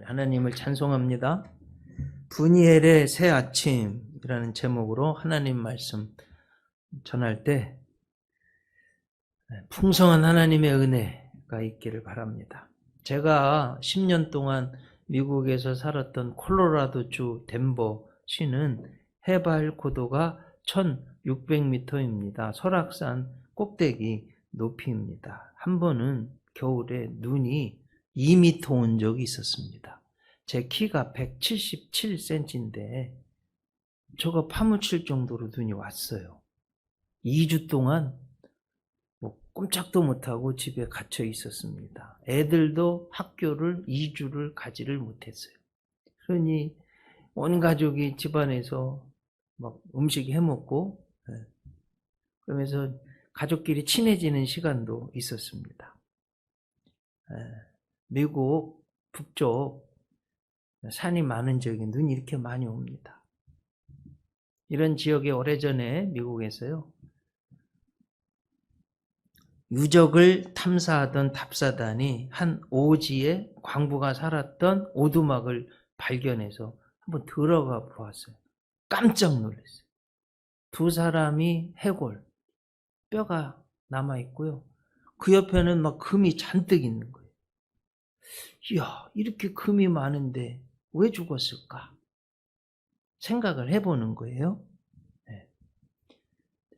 하나님을 찬송합니다. 분이엘의 새 아침이라는 제목으로 하나님 말씀 전할 때 풍성한 하나님의 은혜가 있기를 바랍니다. 제가 10년 동안 미국에서 살았던 콜로라도주 덴버 시는 해발 고도가 1600m입니다. 설악산 꼭대기 높이입니다. 한 번은 겨울에 눈이 2m 온 적이 있었습니다. 제 키가 177cm인데 저거 파묻힐 정도로 눈이 왔어요. 2주 동안 꼼짝도 못하고 집에 갇혀 있었습니다. 애들도 학교를 2주를 가지를 못했어요. 그러니 온 가족이 집안에서 막 음식 해먹고 그러면서 가족끼리 친해지는 시간도 있었습니다. 미국 북쪽 산이 많은 지역에 눈이 이렇게 많이 옵니다. 이런 지역에 오래전에 미국에서요, 유적을 탐사하던 탑사단이 한 오지에 광부가 살았던 오두막을 발견해서 한번 들어가 보았어요. 깜짝 놀랐어요. 두 사람이 해골, 뼈가 남아있고요. 그 옆에는 막 금이 잔뜩 있는 거예요. 이야, 이렇게 금이 많은데 왜 죽었을까? 생각을 해보는 거예요.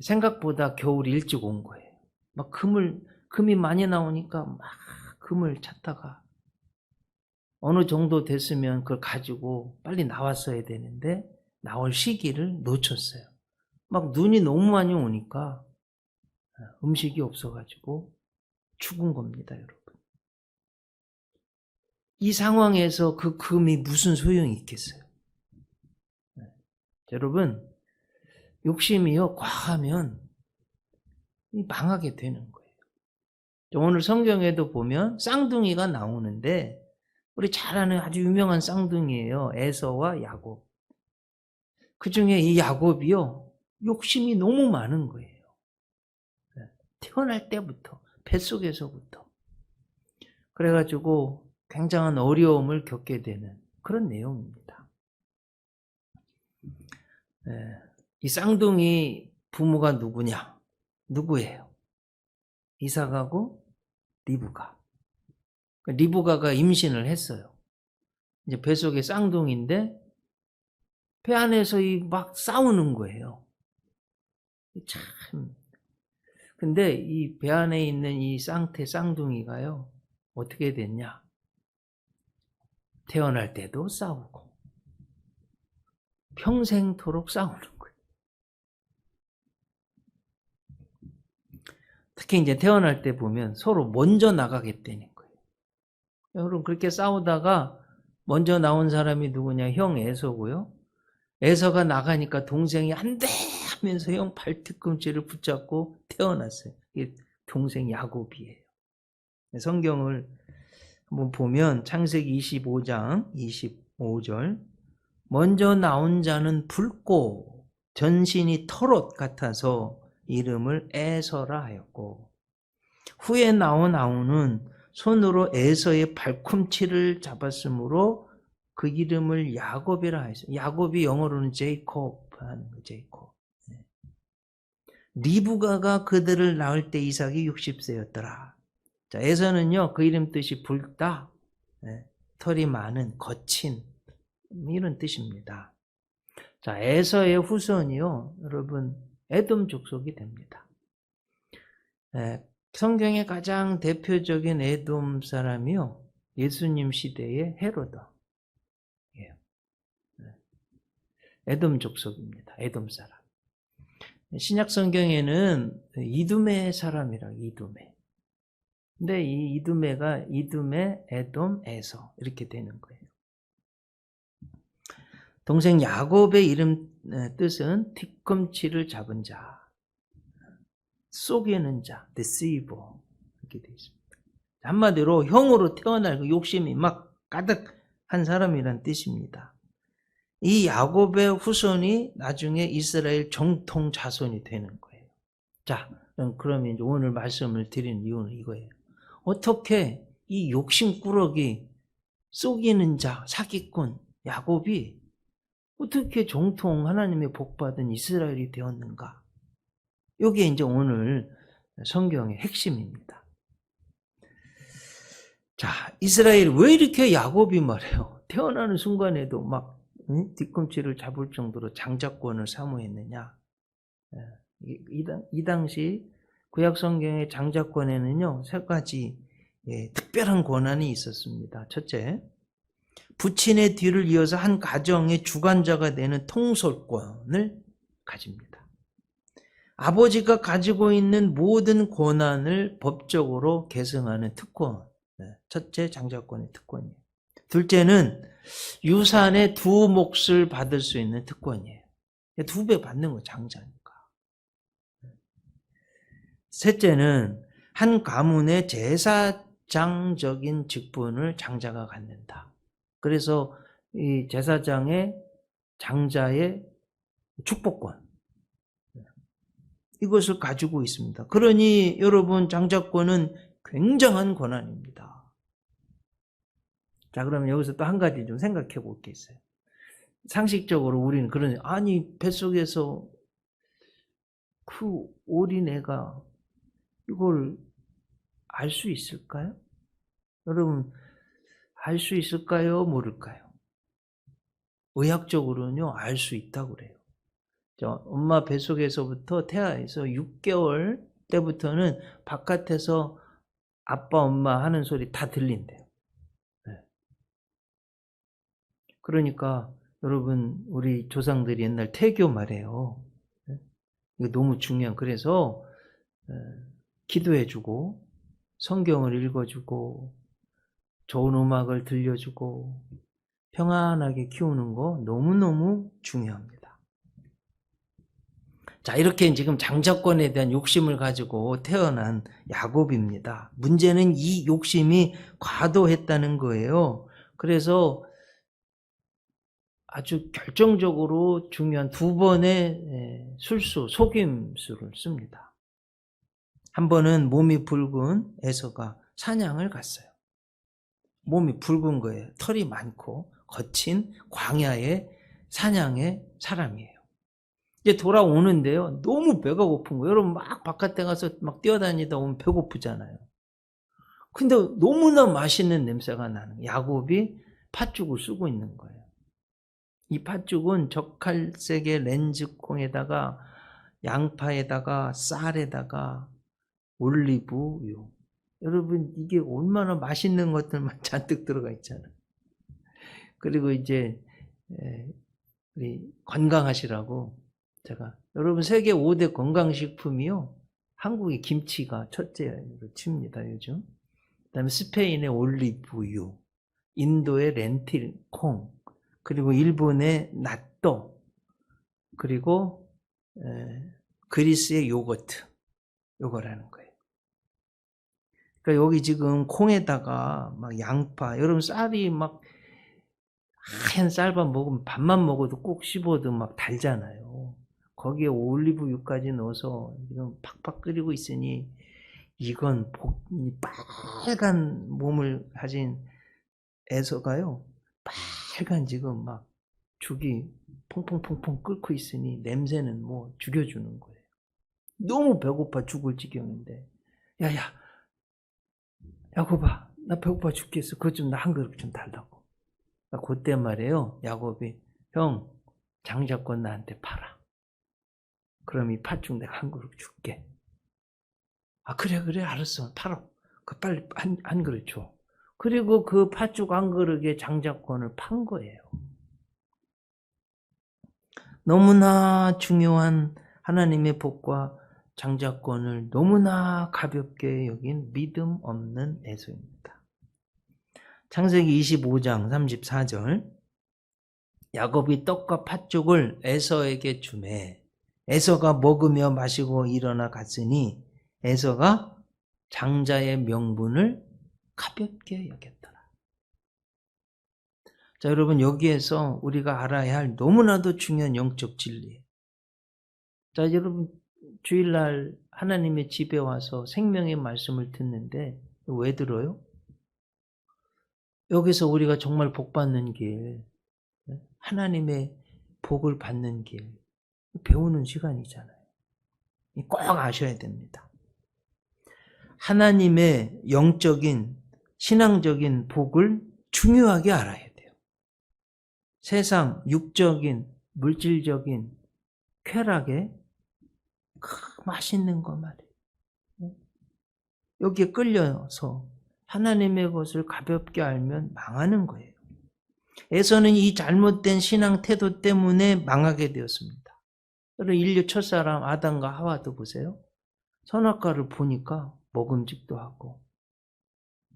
생각보다 겨울이 일찍 온 거예요. 막 금이 많이 나오니까 막 금을 찾다가 어느 정도 됐으면 그걸 가지고 빨리 나왔어야 되는데 나올 시기를 놓쳤어요. 막 눈이 너무 많이 오니까 음식이 없어가지고 죽은 겁니다, 여러분. 이 상황에서 그 금이 무슨 소용이 있겠어요? 여러분, 욕심이요, 과하면 망하게 되는 거예요. 오늘 성경에도 보면 쌍둥이가 나오는데 우리 잘 아는 아주 유명한 쌍둥이에요. 에서와 야곱. 그 중에 이 야곱이요, 욕심이 너무 많은 거예요. 태어날 때부터, 뱃속에서부터. 그래가지고 굉장한 어려움을 겪게 되는 그런 내용입니다. 이 쌍둥이 부모가 누구냐? 누구예요? 이삭하고 리브가. 리브가가 임신을 했어요. 이제 뱃속에 쌍둥이인데 배 안에서 막 싸우는 거예요. 참. 근데 이 배 안에 있는 이 쌍둥이가요, 어떻게 됐냐? 태어날 때도 싸우고 평생토록 싸우는 거예요. 특히 이제 태어날 때 보면 서로 먼저 나가겠다는 거예요. 여러분, 그렇게 싸우다가 먼저 나온 사람이 누구냐? 형 에서고요. 에서가 나가니까 동생이 안 돼! 하면서 형 발뒤꿈치를 붙잡고 태어났어요. 이게 동생 야곱이에요. 성경을 한번 보면 창세기 25장 25절, 먼저 나온 자는 붉고 전신이 털옷 같아서 이름을 에서라 하였고, 후에 나온 아우는 손으로 에서의 발꿈치를 잡았으므로 그 이름을 야곱이라 하였어요. 야곱이 영어로는 제이콥 하는 거, 제이콥. 리브가가 그들을 낳을 때 이삭이 60세였더라. 자, 에서는요, 그 이름 뜻이 붉다, 털이 많은, 거친, 이런 뜻입니다. 자, 에서의 후손이요, 여러분, 에돔 족속이 됩니다. 성경의 가장 대표적인 에돔 사람이요, 예수님 시대의 헤로더. 에돔 족속입니다. 에돔 사람. 신약 성경에는 이두메 사람이라, 이두메. 근데 이 이두메가 이두메, 에돔, 에서 이렇게 되는 거예요. 동생 야곱의 이름 뜻은 뒤꿈치를 잡은 자, 속이는 자, deceiver 이렇게 되어 있습니다. 한마디로 형으로 태어날 그 욕심이 막 가득한 사람이란 뜻입니다. 이 야곱의 후손이 나중에 이스라엘 정통 자손이 되는 거예요. 자, 그러면 이제 오늘 말씀을 드리는 이유는 이거예요. 어떻게 이 욕심꾸러기 속이는 자, 사기꾼 야곱이 어떻게 정통 하나님의 복받은 이스라엘이 되었는가? 이게 이제 오늘 성경의 핵심입니다. 자, 이스라엘 왜 이렇게 야곱이 말해요? 태어나는 순간에도 막 뒤꿈치를 잡을 정도로 장자권을 사모했느냐? 이 당시 구약 성경의 장자권에는요 3가지 특별한 권한이 있었습니다. 첫째, 부친의 뒤를 이어서 한 가정의 주관자가 되는 통솔권을 가집니다. 아버지가 가지고 있는 모든 권한을 법적으로 계승하는 특권. 첫째, 장자권의 특권이에요. 둘째는 유산의 2몫을 받을 수 있는 특권이에요. 2배 받는 거 장자니까. 셋째는 한 가문의 제사장적인 직분을 장자가 갖는다. 그래서 이 제사장의 장자의 축복권 이것을 가지고 있습니다. 그러니 여러분 장자권은 굉장한 권한입니다. 자, 그러면 여기서 또 한 가지 좀 생각해 볼 게 있어요. 상식적으로 우리는 아니 뱃속에서 그 어린애가 이걸 알 수 있을까요? 여러분 알 수 있을까요? 모를까요? 의학적으로는요 알 수 있다고 그래요. 엄마 뱃속에서부터 태아에서 6개월 때부터는 바깥에서 아빠 엄마 하는 소리 다 들린대요. 그러니까 여러분 우리 조상들이 옛날 태교 말해요. 이거 너무 중요한. 그래서 기도해주고 성경을 읽어주고 좋은 음악을 들려주고 평안하게 키우는 거 너무너무 중요합니다. 자, 이렇게 지금 장자권에 대한 욕심을 가지고 태어난 야곱입니다. 문제는 이 욕심이 과도했다는 거예요. 그래서 아주 결정적으로 중요한 2번의 술수, 속임수를 씁니다. 한 번은 몸이 붉은 에서가 사냥을 갔어요. 몸이 붉은 거예요. 털이 많고 거친 광야의 사냥의 사람이에요. 이제 돌아오는데요. 너무 배가 고픈 거예요. 여러분 막 바깥에 가서 막 뛰어다니다 오면 배고프잖아요. 근데 너무나 맛있는 냄새가 나는 야곱이 팥죽을 쓰고 있는 거예요. 이 팥죽은 적칼색의 렌즈콩에다가 양파에다가 쌀에다가 올리브유. 여러분 이게 얼마나 맛있는 것들만 잔뜩 들어가 있잖아요. 그리고 이제 우리 건강하시라고 제가 여러분 세계 5대 건강식품이요. 한국의 김치가 첫째로 칩니다 요즘. 그다음에 스페인의 올리브유, 인도의 렌틸콩, 그리고 일본의 나또, 그리고 그리스의 요거트, 요거라는 거예요. 그러니까 여기 지금 콩에다가 막 양파, 여러분 쌀이 막 하얀 쌀밥 먹으면 밥만 먹어도 꼭 씹어도 막 달잖아요. 거기에 올리브유까지 넣어서 지금 팍팍 끓이고 있으니 이건 빨간 몸을 가진 에서가요. 빨간 지금 막 죽이 퐁퐁퐁퐁 끓고 있으니 냄새는 뭐 죽여주는 거예요. 너무 배고파 죽을 지경인데 야야 야곱아 나 배고파 죽겠어. 그것 좀 나 한 그릇 좀 달라고. 그때 말이에요. 야곱이 형 장자권 나한테 팔아. 그럼 이 팥죽 내가 한 그릇 줄게. 아 그래 알았어 팔아. 그 빨리 한 그릇 줘. 그리고 그 팥죽 한 그릇에 장자권을 판 거예요. 너무나 중요한 하나님의 복과 장자권을 너무나 가볍게 여긴 믿음 없는 에서입니다. 창세기 25장 34절 야곱이 떡과 팥죽을 에서에게 주매 에서가 먹으며 마시고 일어나 갔으니 에서가 장자의 명분을 가볍게 여겼더라. 자, 여러분 여기에서 우리가 알아야 할 너무나도 중요한 영적 진리. 자, 여러분 주일날 하나님의 집에 와서 생명의 말씀을 듣는데 왜 들어요? 여기서 우리가 정말 복 받는 길, 하나님의 복을 받는 길, 배우는 시간이잖아요. 꼭 아셔야 됩니다. 하나님의 영적인, 신앙적인 복을 중요하게 알아야 돼요. 세상, 육적인, 물질적인 쾌락에 맛있는 거 말이에요. 여기에 끌려서 하나님의 것을 가볍게 알면 망하는 거예요. 에서는 이 잘못된 신앙 태도 때문에 망하게 되었습니다. 여러분, 인류 첫사람 아담과 하와도 보세요. 선악과를 보니까 먹음직도 하고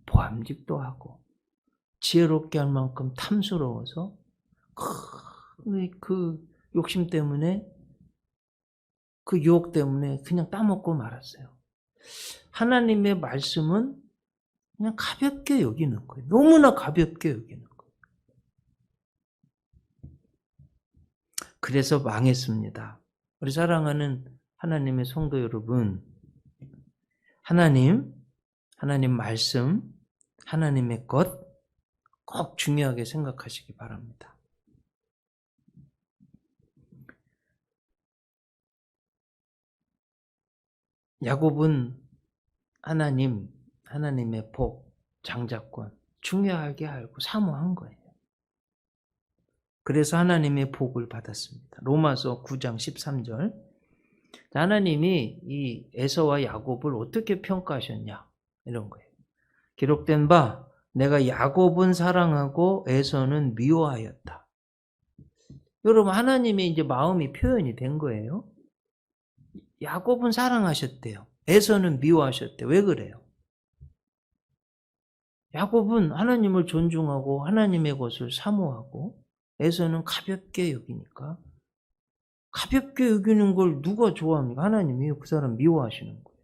보암직도 하고 지혜롭게 할 만큼 탐스러워서 그 욕심 때문에, 그 유혹 때문에 그냥 따먹고 말았어요. 하나님의 말씀은 그냥 가볍게 여기는 거예요. 너무나 가볍게 여기는 거예요. 그래서 망했습니다. 우리 사랑하는 하나님의 성도 여러분, 하나님 말씀, 하나님의 것 꼭 중요하게 생각하시기 바랍니다. 야곱은 하나님의 복, 장자권 중요하게 알고 사모한 거예요. 그래서 하나님의 복을 받았습니다. 로마서 9장 13절. 하나님이 이 에서와 야곱을 어떻게 평가하셨냐, 이런 거예요. 기록된 바 내가 야곱은 사랑하고 에서는 미워하였다. 여러분, 하나님의 이제 마음이 표현이 된 거예요. 야곱은 사랑하셨대요. 에서는 미워하셨대요. 왜 그래요? 야곱은 하나님을 존중하고 하나님의 것을 사모하고, 에서는 가볍게 여기니까. 가볍게 여기는 걸 누가 좋아합니까? 하나님이요. 그 사람 미워하시는 거예요.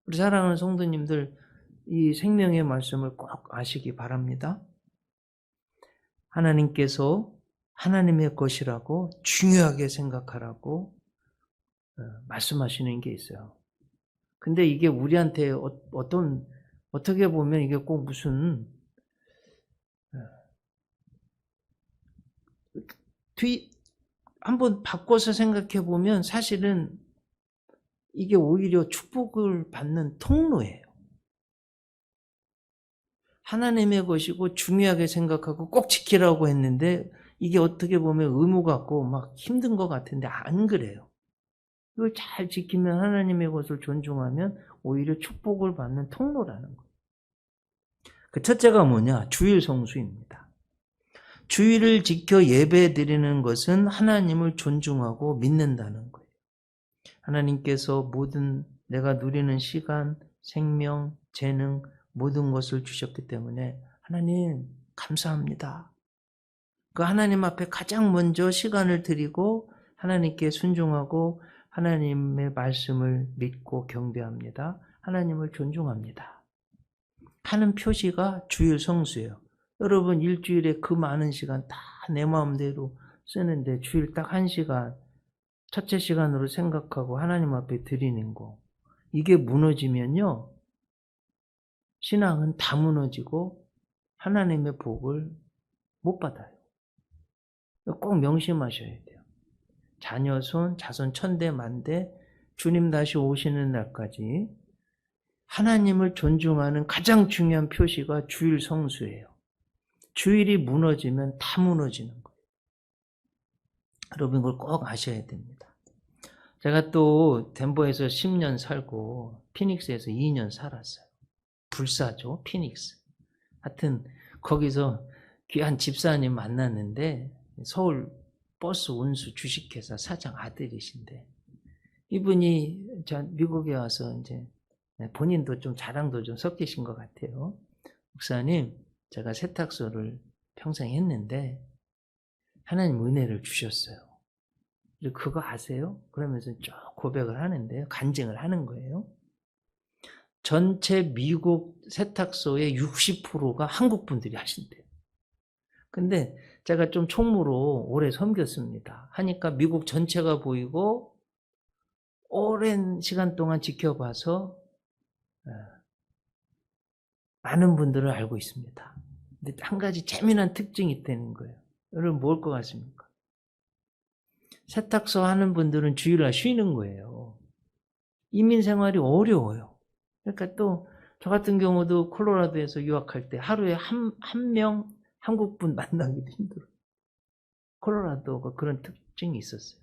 우리 사랑하는 성도님들, 이 생명의 말씀을 꼭 아시기 바랍니다. 하나님께서 하나님의 것이라고 중요하게 생각하라고 말씀하시는 게 있어요. 근데 이게 우리한테 어떻게 보면 이게 꼭 무슨 한번 바꿔서 생각해 보면 사실은 이게 오히려 축복을 받는 통로예요. 하나님의 것이고 중요하게 생각하고 꼭 지키라고 했는데 이게 어떻게 보면 의무 같고 막 힘든 것 같은데 안 그래요. 이걸 잘 지키면, 하나님의 것을 존중하면 오히려 축복을 받는 통로라는 거예요. 그 첫째가 뭐냐? 주일 성수입니다. 주일을 지켜 예배 드리는 것은 하나님을 존중하고 믿는다는 거예요. 하나님께서 모든 내가 누리는 시간, 생명, 재능, 모든 것을 주셨기 때문에 하나님 감사합니다. 그 하나님 앞에 가장 먼저 시간을 드리고 하나님께 순종하고 하나님의 말씀을 믿고 경배합니다. 하나님을 존중합니다. 하는 표시가 주일 성수예요. 여러분, 일주일에 그 많은 시간 다 내 마음대로 쓰는데 주일 딱 1시간, 첫째 시간으로 생각하고 하나님 앞에 드리는 거, 이게 무너지면요, 신앙은 다 무너지고 하나님의 복을 못 받아요. 꼭 명심하셔야 돼요. 자녀 손, 자손 천대 만대, 주님 다시 오시는 날까지 하나님을 존중하는 가장 중요한 표시가 주일 성수예요. 주일이 무너지면 다 무너지는 거예요. 여러분, 이걸 꼭 아셔야 됩니다. 제가 또 덴버에서 10년 살고 피닉스에서 2년 살았어요. 불사조, 피닉스. 하여튼 거기서 귀한 집사님 만났는데, 서울 버스 운수 주식회사 사장 아들이신데, 이분이 미국에 와서 이제 본인도 좀 자랑도 좀 섞이신 것 같아요. 목사님, 제가 세탁소를 평생 했는데 하나님 은혜를 주셨어요. 그거 아세요? 그러면서 쭉 고백을 하는데요. 간증을 하는 거예요. 전체 미국 세탁소의 60%가 한국 분들이 하신대요. 근데 제가 좀 총무로 오래 섬겼습니다. 하니까 미국 전체가 보이고 오랜 시간 동안 지켜봐서 많은 분들은 알고 있습니다. 근데 한 가지 재미난 특징이 있다는 거예요. 여러분 뭘 것 같습니까? 세탁소 하는 분들은 주일날 쉬는 거예요. 이민 생활이 어려워요. 그러니까 또 저 같은 경우도 콜로라도에서 유학할 때 하루에 한 명 한국분 만나기도 힘들어요. 콜로라도가 그런 특징이 있었어요.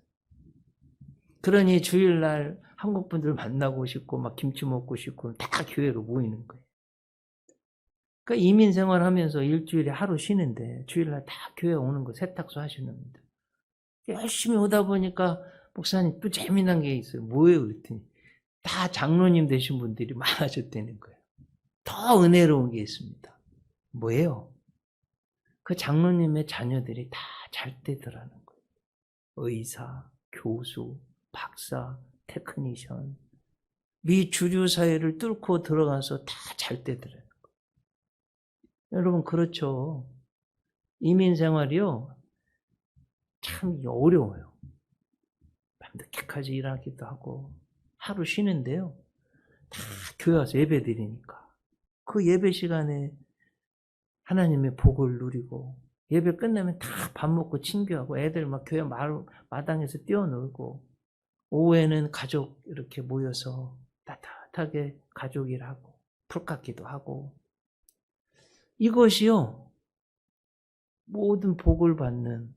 그러니 주일날 한국분들 만나고 싶고 막 김치 먹고 싶고 다 교회로 모이는 거예요. 그러니까 이민 생활하면서 일주일에 하루 쉬는데 주일날 다 교회 오는 거 세탁소 하시는 분들. 열심히 오다 보니까 목사님 또 재미난 게 있어요. 뭐예요? 그랬더니 다 장로님 되신 분들이 많아졌다는 거예요. 더 은혜로운 게 있습니다. 뭐예요? 그 장로님의 자녀들이 다 잘 되더라는 거예요. 의사, 교수, 박사, 테크니션, 미 주류 사회를 뚫고 들어가서 다 잘 되더라는 거예요. 여러분 그렇죠. 이민 생활이요. 참 어려워요. 밤늦게까지 일하기도 하고 하루 쉬는데요. 다 교회 와서 예배 드리니까 그 예배 시간에 하나님의 복을 누리고 예배 끝나면 다 밥 먹고 친교하고 애들 막 교회 마당에서 뛰어놀고 오후에는 가족 이렇게 모여서 따뜻하게 가족 일하고 풀 깎기도 하고 이것이요 모든 복을 받는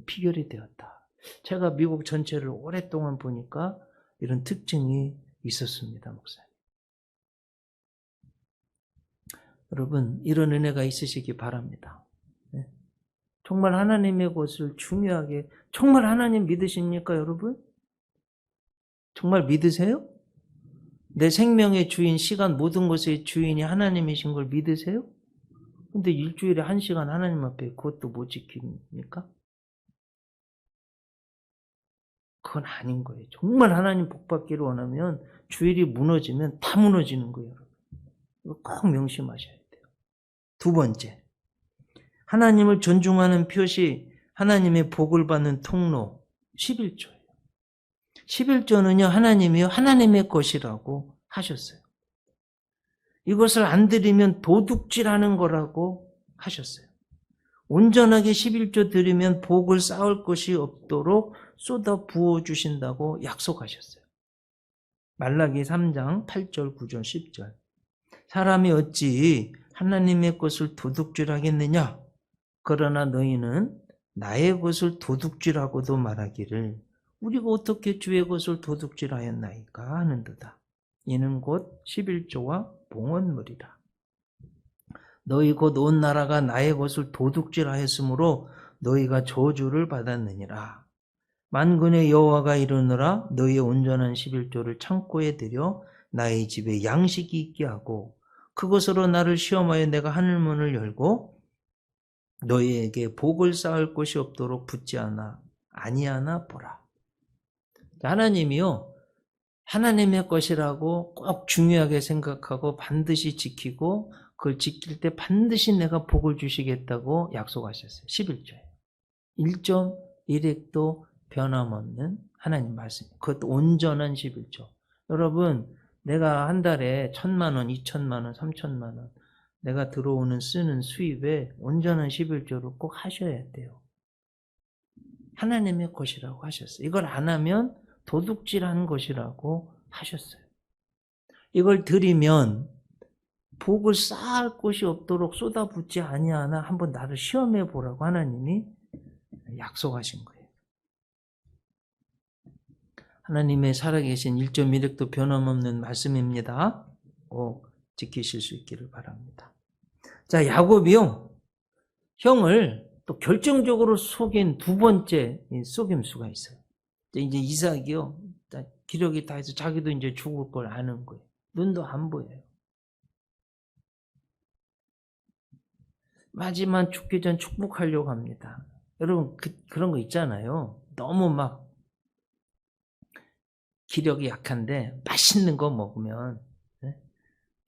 비결이 되었다. 제가 미국 전체를 오랫동안 보니까 이런 특징이 있었습니다, 목사님. 여러분, 이런 은혜가 있으시기 바랍니다. 네. 정말 하나님의 것을 중요하게, 정말 하나님 믿으십니까, 여러분? 정말 믿으세요? 내 생명의 주인, 시간, 모든 것의 주인이 하나님이신 걸 믿으세요? 근데 일주일에 1시간 하나님 앞에 그것도 못 지킵니까? 그건 아닌 거예요. 정말 하나님 복 받기를 원하면 주일이 무너지면 다 무너지는 거예요. 이거 꼭 명심하셔야 돼요. 두 번째, 하나님을 존중하는 표시, 하나님의 복을 받는 통로, 11조예요. 11조는요, 하나님이요, 하나님의 것이라고 하셨어요. 이것을 안 드리면 도둑질하는 거라고 하셨어요. 온전하게 11조 드리면 복을 쌓을 것이 없도록 쏟아 부어주신다고 약속하셨어요. 말라기 3장 8절, 9절, 10절. 사람이 어찌 하나님의 것을 도둑질하겠느냐? 그러나 너희는 나의 것을 도둑질하고도 말하기를 우리가 어떻게 주의 것을 도둑질하였나이까 하는도다. 이는 곧 11조와 봉헌물이라. 너희 곧 온 나라가 나의 것을 도둑질하였으므로 너희가 저주를 받았느니라. 만군의 여호와가 이르노라 너희의 온전한 11조를 창고에 들여 나의 집에 양식이 있게 하고 그것으로 나를 시험하여 내가 하늘문을 열고 너희에게 복을 쌓을 것이 없도록 붙지 아니하나 보라. 하나님이요, 하나님의 것이라고 꼭 중요하게 생각하고 반드시 지키고 그걸 지킬 때 반드시 내가 복을 주시겠다고 약속하셨어요. 11조에 1.1획도 변함없는 하나님 말씀. 그것도 온전한 11조. 여러분, 내가 한 달에 1,000만 원, 2,000만 원, 3,000만 원 내가 들어오는 쓰는 수입에 온전한 11조를 꼭 하셔야 돼요. 하나님의 것이라고 하셨어요. 이걸 안 하면 도둑질하는 것이라고 하셨어요. 이걸 드리면 복을 쌓을 곳이 없도록 쏟아붓지 아니하나 한번 나를 시험해 보라고 하나님이 약속하신 거예요. 하나님의 살아계신 1.1획도 변함없는 말씀입니다. 꼭 지키실 수 있기를 바랍니다. 자, 야곱이요, 형을 또 결정적으로 속인 두 번째 속임수가 있어요. 이제 이삭이요, 기력이 다 해서 자기도 이제 죽을 걸 아는 거예요. 눈도 안 보여요. 마지막 죽기 전 축복하려고 합니다. 여러분, 그런 거 있잖아요. 너무 막 기력이 약한데 맛있는 거 먹으면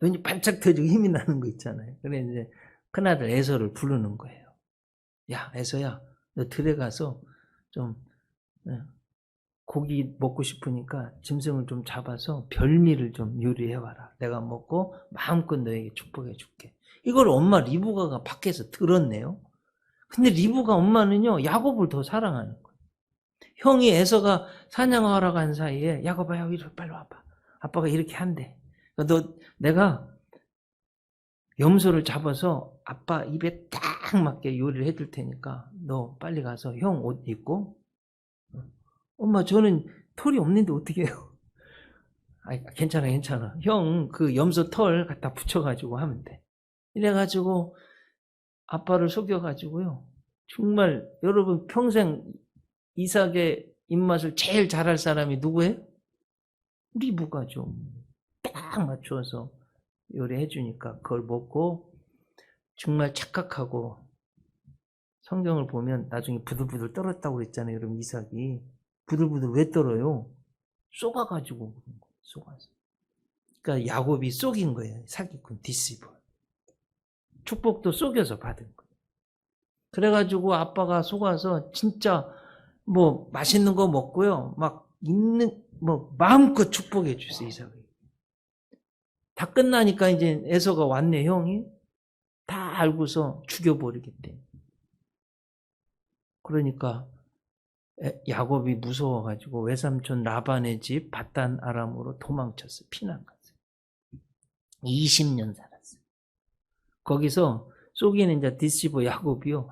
눈이 반짝 터지고 힘이 나는 거 있잖아요. 그래 이제 큰아들 에서를 부르는 거예요. 야, 에서야, 너 들에 가서 좀 고기 먹고 싶으니까 짐승을 좀 잡아서 별미를 좀 요리해와라. 내가 먹고 마음껏 너에게 축복해 줄게. 이걸 엄마 리브가가 밖에서 들었네요. 근데 리브가 엄마는요, 야곱을 더 사랑하는 거예요. 형이 에서가 사냥하러 간 사이에 야곱아, 여기 빨리 와봐. 아빠가 이렇게 한대. 내가 염소를 잡아서 아빠 입에 딱 맞게 요리를 해줄 테니까 너 빨리 가서 형 옷 입고. 엄마, 저는 털이 없는데 어떻게 해요? 아, 괜찮아. 형 그 염소 털 갖다 붙여가지고 하면 돼. 이래가지고 아빠를 속여가지고요. 정말 여러분 평생 이삭의 입맛을 제일 잘할 사람이 누구예요? 리브가죠. 딱 맞춰서 요리해 주니까 그걸 먹고 정말 착각하고, 성경을 보면 나중에 부들부들 떨었다고 그랬잖아요. 여러분 이삭이 부들부들 왜 떨어요? 쏘가가지고 그런 거예요. 쏘가서. 그러니까 야곱이 쏘긴 거예요. 사기꾼 디시버. 축복도 쏘겨서 받은 거예요. 그래가지고 아빠가 속아서 진짜 뭐 맛있는 거 먹고요. 막 있는 뭐 마음껏 축복해 주세요. 이삭이. 다 끝나니까 이제 에서가 왔네. 형이 다 알고서 죽여버리겠대. 그러니까 야곱이 무서워가지고 외삼촌 라반의 집 바단 아람으로 도망쳤어요. 피난 갔어요. 20년 살았어요. 거기서 쏘기는 이제 디시버 야곱이요.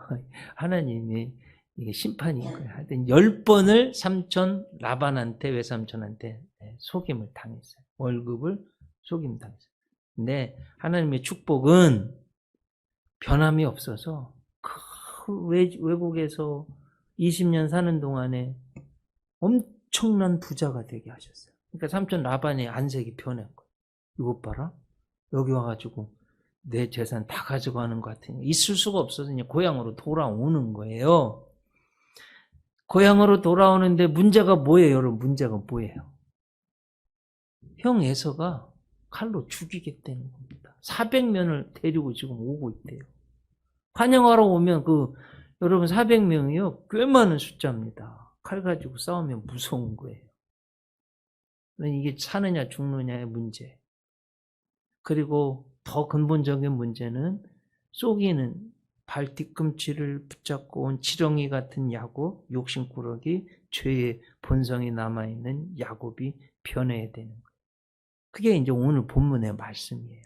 하나님이 이게 심판인 거예요. 하여튼 10번을 삼촌 라반한테, 외삼촌한테 속임을 당했어요. 월급을 속임 당했어요. 근데 하나님의 축복은 변함이 없어서 그 외국에서 20년 사는 동안에 엄청난 부자가 되게 하셨어요. 그러니까 삼촌 라반의 안색이 변한 거예요. 이것 봐라. 여기 와가지고 내 재산 다 가져가는 것 같으니 있을 수가 없어서 그냥 고향으로 돌아오는 거예요. 고향으로 돌아오는데 문제가 뭐예요, 여러분? 문제가 뭐예요? 형 에서가 칼로 죽이겠다는 겁니다. 400명을 데리고 지금 오고 있대요. 환영하러 오면 여러분 400명이요. 꽤 많은 숫자입니다. 칼 가지고 싸우면 무서운 거예요. 이게 사느냐 죽느냐의 문제. 그리고 더 근본적인 문제는 쏘기는 발 뒤꿈치를 붙잡고 온 지렁이 같은 야곱, 욕심꾸러기, 죄의 본성이 남아있는 야곱이 변해야 되는 거예요. 그게 이제 오늘 본문의 말씀이에요.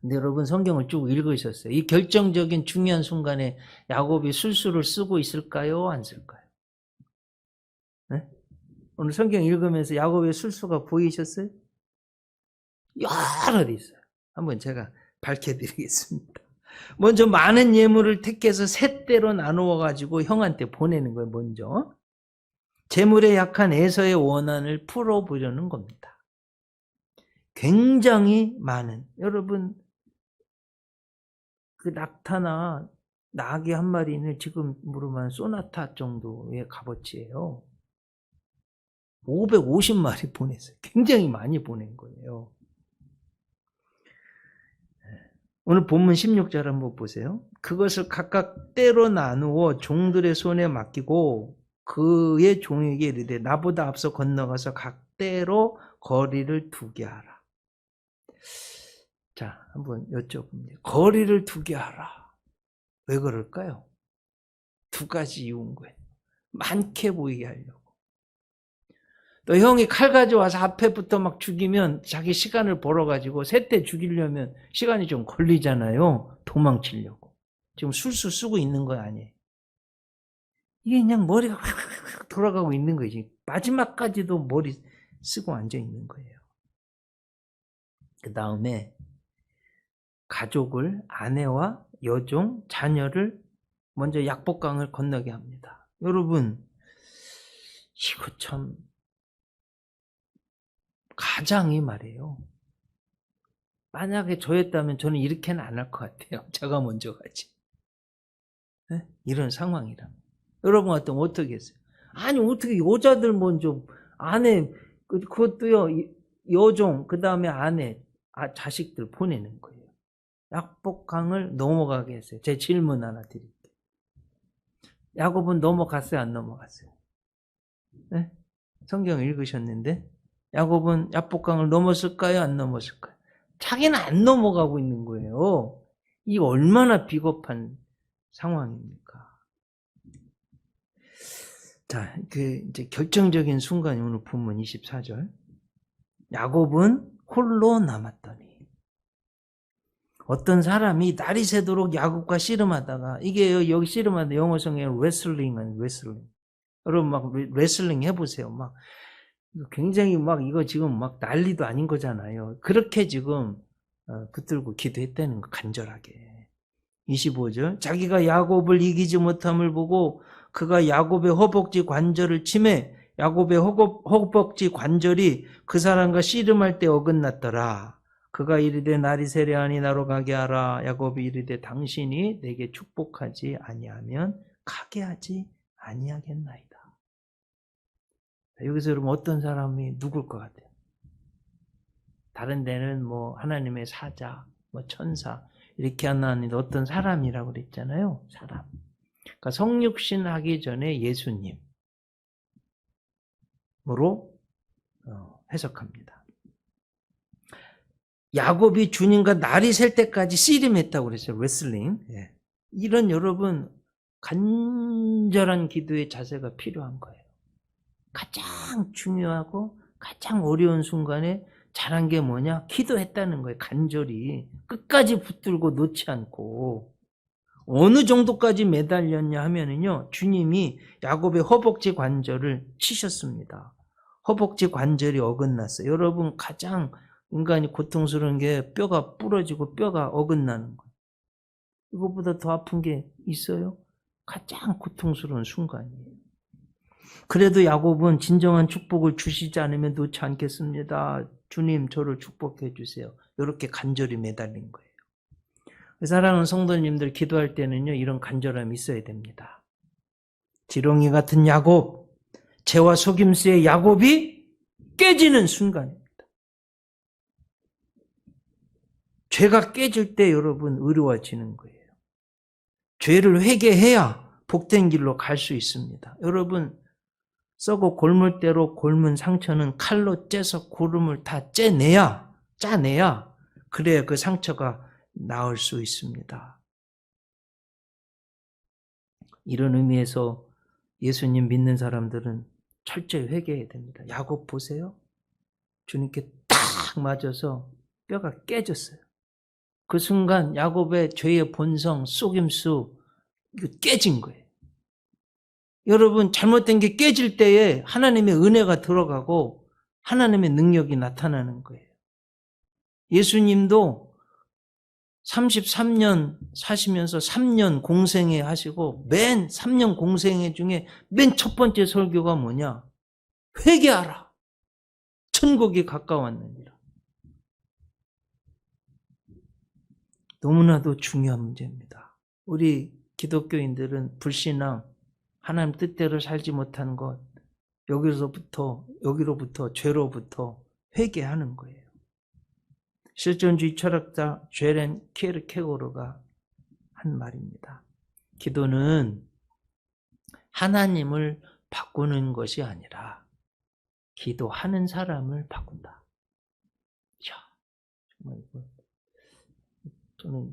근데 여러분 성경을 쭉 읽으셨어요. 이 결정적인 중요한 순간에 야곱이 술수를 쓰고 있을까요? 안 쓸까요? 네? 오늘 성경 읽으면서 야곱의 술수가 보이셨어요? 여러 개 있어요. 한번 제가 밝혀드리겠습니다. 먼저 많은 예물을 택해서 셋대로 나누어 가지고 형한테 보내는 거예요. 먼저 재물에 약한 에서의 원한을 풀어보려는 겁니다. 굉장히 많은, 여러분 그 낙타나 나귀 한 마리는 지금 물으면 소나타 정도의 값어치예요. 550마리 보냈어요. 굉장히 많이 보낸 거예요. 오늘 본문 16절 한번 보세요. 그것을 각각 때로 나누어 종들의 손에 맡기고 그의 종에게 이르되 나보다 앞서 건너가서 각 때로 거리를 두게 하라. 자, 한번 여쭤봅니다. 거리를 두게 하라. 왜 그럴까요? 두 가지 이유인 거예요. 많게 보이게 하려고. 또 형이 칼 가져와서 앞에부터 막 죽이면 자기 시간을 벌어가지고 셋대 죽이려면 시간이 좀 걸리잖아요. 도망치려고. 지금 술술 쓰고 있는 거 아니에요. 이게 그냥 머리가 확 돌아가고 있는 거지. 마지막까지도 머리 쓰고 앉아 있는 거예요. 그 다음에 가족을, 아내와 여종, 자녀를 먼저 약복강을 건너게 합니다. 여러분, 이거 참 가장이 말이에요. 만약에 저였다면 저는 이렇게는 안 할 것 같아요. 제가 먼저 가지. 네? 이런 상황이라. 여러분 같으면 어떻게 했어요? 아니 어떻게 여자들 먼저 아내, 그것도요, 여종, 그 다음에 아내, 자식들 보내는 거예요. 약복강을 넘어가게 했어요. 제 질문 하나 드릴게요. 야곱은 넘어갔어요? 안 넘어갔어요? 네? 성경 읽으셨는데 야곱은 야복강을 넘었을까요? 안 넘었을까요? 자기는 안 넘어가고 있는 거예요. 이 얼마나 비겁한 상황입니까? 자, 이제 결정적인 순간이 오늘 본문 24절. 야곱은 홀로 남았더니. 어떤 사람이 날이 새도록 야곱과 씨름하다가, 이게 여기 씨름하다 영어성에 레슬링은 레슬링. 여러분 막 레슬링 해보세요. 막 굉장히 막 이거 지금 막 난리도 아닌 거잖아요. 그렇게 지금 붙들고 기도했다는 거, 간절하게. 25절. 자기가 야곱을 이기지 못함을 보고 그가 야곱의 허벅지 관절을 치매 야곱의 허벅지 관절이 그 사람과 씨름할 때 어긋났더라. 그가 이르되 날이 세려하니 나로 가게 하라. 야곱이 이르되 당신이 내게 축복하지 아니하면 가게 하지 아니하겠나이다. 여기서 여러분 어떤 사람이 누굴 것 같아요? 다른 데는 뭐 하나님의 사자, 뭐 천사 이렇게 하나님 어떤 사람이라고 그랬잖아요. 사람. 그러니까 성육신 하기 전에 예수님으로 해석합니다. 야곱이 주님과 날이 셀 때까지 씨름했다고 그랬어요. 레슬링. 예. 이런 여러분 간절한 기도의 자세가 필요한 거예요. 가장 중요하고 가장 어려운 순간에 잘한 게 뭐냐? 기도했다는 거예요. 간절히. 끝까지 붙들고 놓지 않고. 어느 정도까지 매달렸냐 하면은요, 주님이 야곱의 허벅지 관절을 치셨습니다. 허벅지 관절이 어긋났어요. 여러분, 가장 인간이 고통스러운 게 뼈가 부러지고 뼈가 어긋나는 거예요. 이것보다 더 아픈 게 있어요? 가장 고통스러운 순간이에요. 그래도 야곱은 진정한 축복을 주시지 않으면 놓지 않겠습니다. 주님, 저를 축복해 주세요. 이렇게 간절히 매달린 거예요. 사랑하는 성도님들, 기도할 때는요, 이런 간절함이 있어야 됩니다. 지렁이 같은 야곱, 죄와 속임수의 야곱이 깨지는 순간입니다. 죄가 깨질 때 여러분 의로워지는 거예요. 죄를 회개해야 복된 길로 갈 수 있습니다. 여러분, 썩어 골물 대로 골문 상처는 칼로 째서 고름을 다 짜내야 그래야 그 상처가 나을 수 있습니다. 이런 의미에서 예수님 믿는 사람들은 철저히 회개해야 됩니다. 야곱 보세요. 주님께 딱 맞아서 뼈가 깨졌어요. 그 순간 야곱의 죄의 본성, 속임수 깨진 거예요. 여러분, 잘못된 게 깨질 때에 하나님의 은혜가 들어가고 하나님의 능력이 나타나는 거예요. 예수님도 33년 사시면서 3년 공생애 하시고 맨 3년 공생애 중에 맨 첫 번째 설교가 뭐냐? 회개하라. 천국이 가까웠느니라. 너무나도 중요한 문제입니다. 우리 기독교인들은 불신앙, 하나님 뜻대로 살지 못한 것, 여기로부터 죄로부터 회개하는 거예요. 실존주의 철학자 죄렌 키에르케고르가 한 말입니다. 기도는 하나님을 바꾸는 것이 아니라 기도하는 사람을 바꾼다. 이야, 정말 저는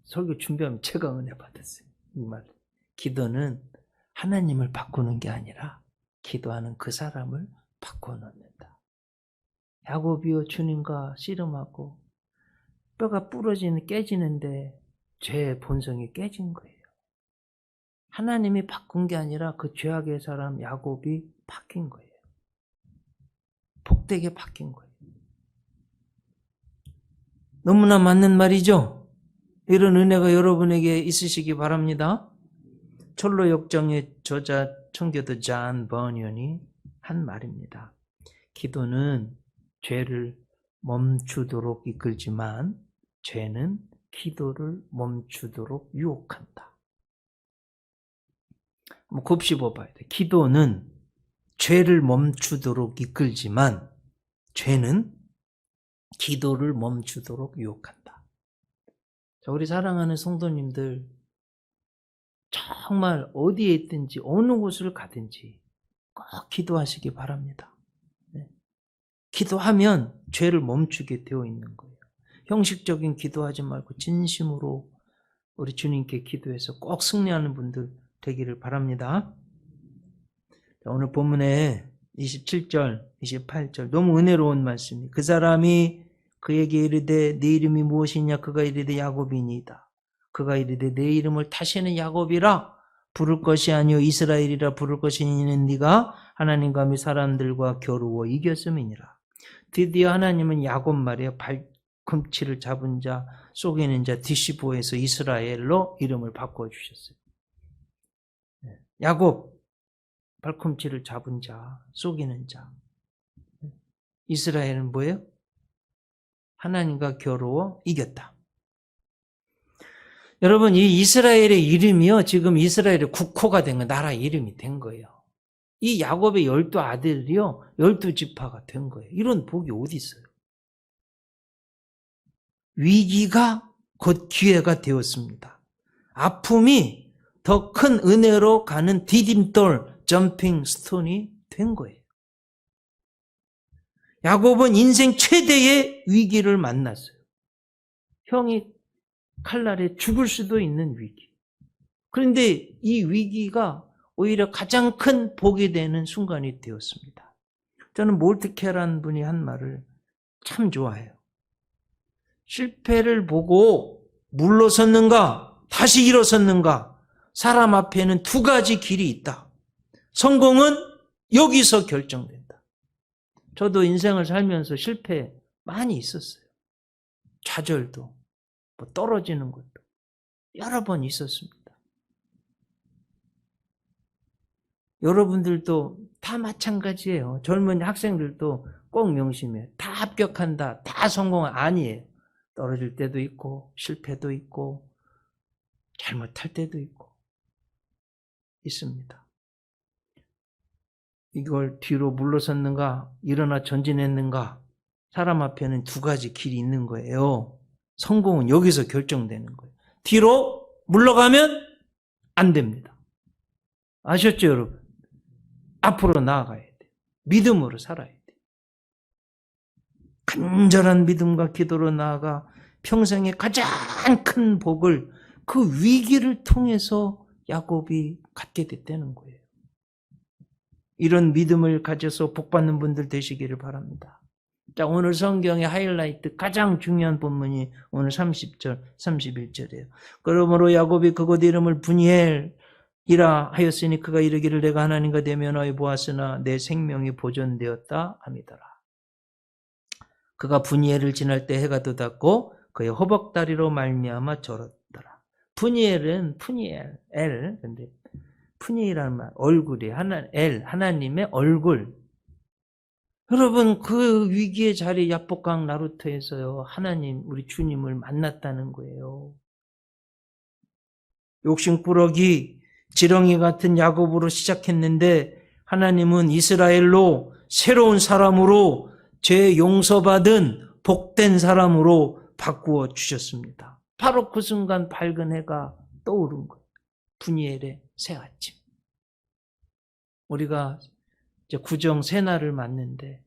설교 준비하면 제가 은혜 받았어요. 이 말. 기도는 하나님을 바꾸는 게 아니라 기도하는 그 사람을 바꿔놓는다. 야곱이요 주님과 씨름하고 뼈가 깨지는데 죄의 본성이 깨진 거예요. 하나님이 바꾼 게 아니라 그 죄악의 사람 야곱이 바뀐 거예요. 복되게 바뀐 거예요. 너무나 맞는 말이죠? 이런 은혜가 여러분에게 있으시기 바랍니다. 철로 역정의 저자 청교도 존 버니언이 한 말입니다. 기도는 죄를 멈추도록 이끌지만 죄는 기도를 멈추도록 유혹한다. 한번 곱씹어 봐야 돼. 기도는 죄를 멈추도록 이끌지만 죄는 기도를 멈추도록 유혹한다. 자, 우리 사랑하는 성도님들, 정말 어디에 있든지 어느 곳을 가든지 꼭 기도하시기 바랍니다. 네. 기도하면 죄를 멈추게 되어 있는 거예요. 형식적인 기도하지 말고 진심으로 우리 주님께 기도해서 꼭 승리하는 분들 되기를 바랍니다. 오늘 본문에 27절, 28절 너무 은혜로운 말씀이 그 사람이 그에게 이르되 네 이름이 무엇이냐 그가 이르되 야곱이니이다. 그가 이르되 내 이름을 다시는 야곱이라 부를 것이 아니요 이스라엘이라 부를 것이니는 네가 하나님과 및 사람들과 겨루어 이겼음이니라. 드디어 하나님은 야곱 말이에요. 발꿈치를 잡은 자, 속이는 자, 디시보에서 이스라엘로 이름을 바꿔주셨어요. 야곱, 발꿈치를 잡은 자, 속이는 자. 이스라엘은 뭐예요? 하나님과 겨루어 이겼다. 여러분, 이 이스라엘의 이름이요, 지금 이스라엘의 국호가 된 거, 나라 이름이 된 거예요. 이 야곱의 12 아들이요, 12지파가 된 거예요. 이런 복이 어디 있어요? 위기가 곧 기회가 되었습니다. 아픔이 더 큰 은혜로 가는 디딤돌, 점핑 스톤이 된 거예요. 야곱은 인생 최대의 위기를 만났어요. 형이 칼날에 죽을 수도 있는 위기. 그런데 이 위기가 오히려 가장 큰 복이 되는 순간이 되었습니다. 저는 몰트케라는 분이 한 말을 참 좋아해요. 실패를 보고 물러섰는가, 다시 일어섰는가, 사람 앞에는 두 가지 길이 있다. 성공은 여기서 결정된다. 저도 인생을 살면서 실패 많이 있었어요. 좌절도, 떨어지는 것도 여러 번 있었습니다. 여러분들도 다 마찬가지예요. 젊은 학생들도 꼭 명심해요. 다 합격한다, 다 성공 아니에요. 떨어질 때도 있고 실패도 있고 잘못할 때도 있고 있습니다. 이걸 뒤로 물러섰는가, 일어나 전진했는가, 사람 앞에는 두 가지 길이 있는 거예요. 성공은 여기서 결정되는 거예요. 뒤로 물러가면 안 됩니다. 아셨죠, 여러분? 앞으로 나아가야 돼요. 믿음으로 살아야 돼요. 간절한 믿음과 기도로 나아가 평생의 가장 큰 복을 그 위기를 통해서 야곱이 갖게 됐다는 거예요. 이런 믿음을 가져서 복받는 분들 되시기를 바랍니다. 자, 오늘 성경의 하이라이트 가장 중요한 본문이 오늘 30절, 31절이에요. 그러므로 야곱이 그곳 이름을 분이엘이라 하였으니 그가 이르기를 내가 하나님과 되며 너희 보았으나 내 생명이 보존되었다 함이더라. 그가 분이엘을 지날 때 해가 돋았고 그의 허벅다리로 말미암아 절었더라. 분이엘은 푸니엘, 엘, 근데 푸니엘이라는 말, 얼굴이 하나님의 얼굴. 여러분, 그 위기의 자리 야복강 나루터에서요, 하나님, 우리 주님을 만났다는 거예요. 욕심꾸러기, 지렁이 같은 야곱으로 시작했는데 하나님은 이스라엘로 새로운 사람으로 죄 용서받은 복된 사람으로 바꾸어 주셨습니다. 바로 그 순간 밝은 해가 떠오른 거예요. 분이엘의 새 아침. 우리가 이제 구정 새날을 맞는데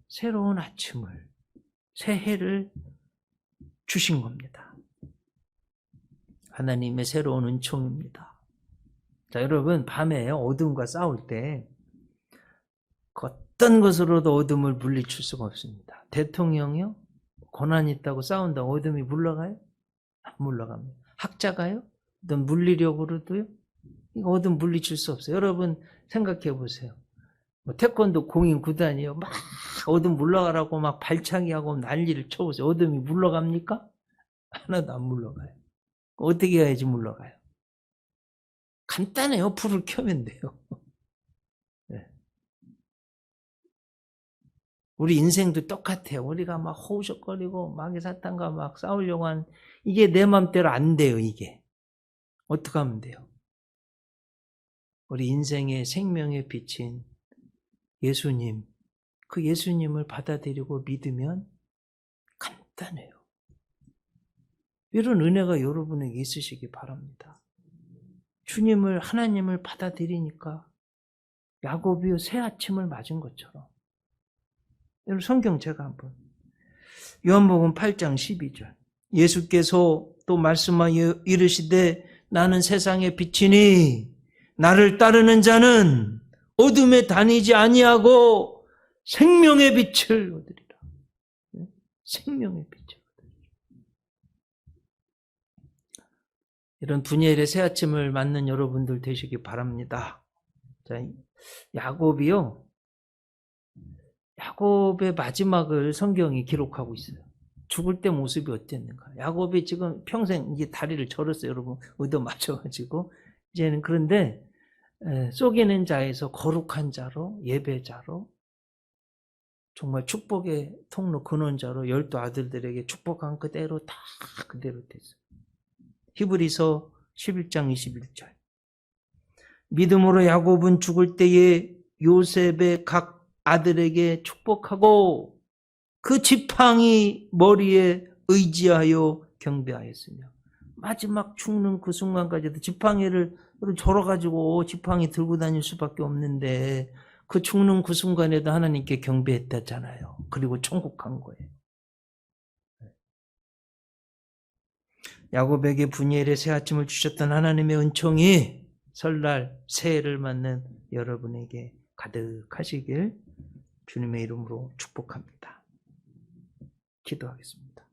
새로운 아침을, 새 해를 주신 겁니다. 하나님의 새로운 은총입니다. 자, 여러분, 밤에 어둠과 싸울 때 어떤 것으로도 어둠을 물리칠 수가 없습니다. 대통령이요? 고난이 있다고 싸운다고 어둠이 물러가요? 안 물러갑니다. 학자가요? 어떤 물리력으로도요? 이거 어둠 물리칠 수 없어요. 여러분 생각해 보세요. 태권도 공인 구단이요. 막 어둠 물러가라고 막 발차기하고 난리를 쳐보세요. 어둠이 물러갑니까? 하나도 안 물러가요. 어떻게 해야지 물러가요? 간단해요. 불을 켜면 돼요. 네. 우리 인생도 똑같아요. 우리가 막 호우적거리고 마귀 사탄과 막 싸우려고 하는 이게 내 맘대로 안 돼요. 이게 어떻게 하면 돼요? 우리 인생의 생명의 빛인 예수님, 그 예수님을 받아들이고 믿으면 간단해요. 이런 은혜가 여러분에게 있으시기 바랍니다. 주님을, 하나님을 받아들이니까 야곱이 새 아침을 맞은 것처럼. 여러분 성경 제가 한번 요한복음 8장 12절 예수께서 또 말씀하여 이르시되 나는 세상의 빛이니 나를 따르는 자는 어둠에 다니지 아니하고 생명의 빛을 얻으리라. 생명의 빛을 얻으리라. 이런 분야일의 새 아침을 맞는 여러분들 되시기 바랍니다. 자, 야곱이요. 야곱의 마지막을 성경이 기록하고 있어요. 죽을 때 모습이 어땠는가. 야곱이 지금 평생 이게 다리를 절었어요. 여러분 의도 맞춰가지고. 이제는 그런데 속이는 자에서 거룩한 자로 예배자로 정말 축복의 통로 근원자로 12 아들들에게 축복한 그대로 다 그대로 됐어요. 히브리서 11장 21절 믿음으로 야곱은 죽을 때에 요셉의 각 아들에게 축복하고 그 지팡이 머리에 의지하여 경배하였으며 마지막 죽는 그 순간까지도 지팡이를 절어가지고 지팡이 들고 다닐 수밖에 없는데 그 죽는 그 순간에도 하나님께 경배했다잖아요. 그리고 천국 간 거예요. 야곱에게 분이엘의 새 아침을 주셨던 하나님의 은총이 설날 새해를 맞는 여러분에게 가득하시길 주님의 이름으로 축복합니다. 기도하겠습니다.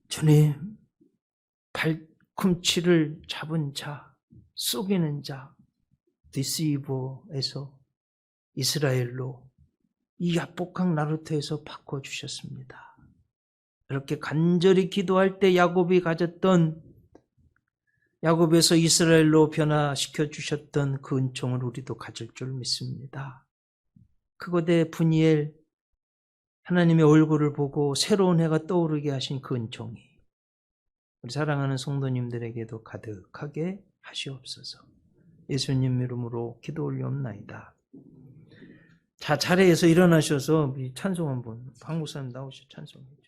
주님, 발꿈치를 잡은 자, 속이는 자, 디시버에서 이스라엘로 이 야복강 나루터에서 바꿔주셨습니다. 이렇게 간절히 기도할 때 야곱이 가졌던 야곱에서 이스라엘로 변화시켜 주셨던 그 은총을 우리도 가질 줄 믿습니다. 그곳에 분이엘 하나님의 얼굴을 보고 새로운 해가 떠오르게 하신 그 은총이 우리 사랑하는 성도님들에게도 가득하게 하시옵소서. 예수님 이름으로 기도 올리옵나이다. 자, 자리에서 일어나셔서 찬송 한번 한국 사람 나오셔 찬송해 주세요.